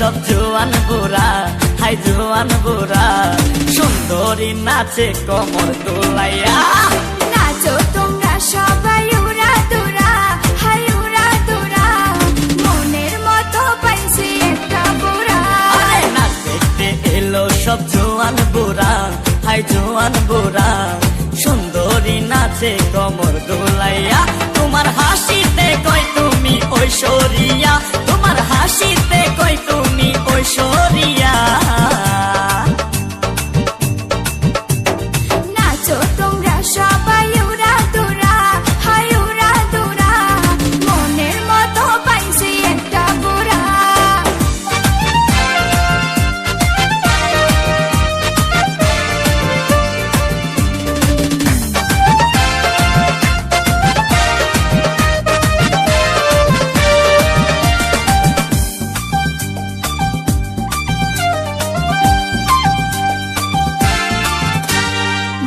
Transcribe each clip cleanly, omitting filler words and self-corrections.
সব জোয়ান বুড়া, হাই জোয়ান বুড়া, সুন্দরী নাচে কমর দোলাইয়া। নাচো তোমরা সবাই উড়া দুরা, হাই উড়া দুরা, মনের মতো পাইছি একটা বুড়া। আরে নাচ দেখতে এলো সব জোয়ান বুড়া, হাই জোয়ান বুড়া, সুন্দরী নাচে কমর দোলাইয়া। তোমার হাসিতে কই তুমি ঐশ্বরিয়া, তোমার হাসিতে কই তুমি ঐশ্বরিয়া। নাচো তোমরা সবাই উড়া দুরা, হাই উড়া দুরা, মনের মতো পাইছি একটা বুড়া।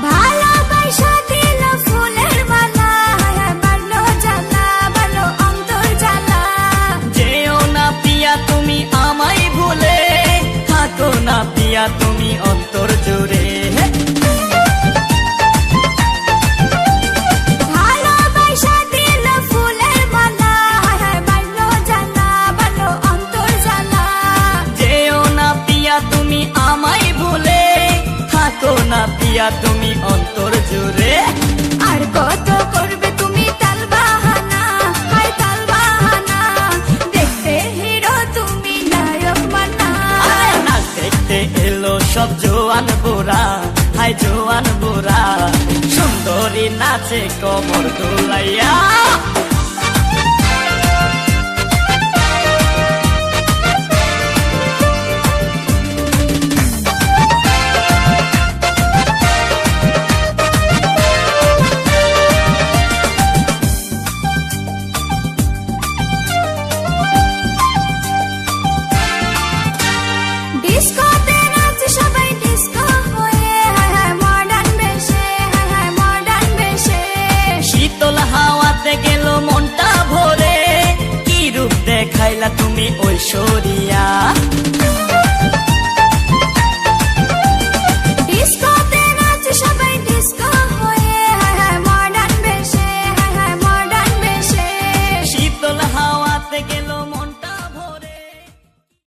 ভালোবাসা দিল ফুলের মালা, বাড়লো জ্বালা, বাড়লো অন্তর জ্বালা। যেও না পিয়া তুমি আমায় ভুলে, থাকো না পিয়া তুমি অন্তর জুড়ে। ভালোবাসা দিল ফুলের মালা, বাড়লো জ্বালা, বাড়লো অন্তর জ্বালা। যেও না পিয়া তুমি আমায় ভুলে, থাকো না পিয়া তুমি অন্তর জুড়ে। আর কত করবে তুমি তাল বাহানা, হাই তাল বাহানা, দেখতে হিরো তুমি নায়ক মানা। আরে নাচ দেখতে এলো সব জোয়ান বুড়া, হাই জোয়ান বুড়া, সুন্দরী নাচে কমর দোলাইয়া।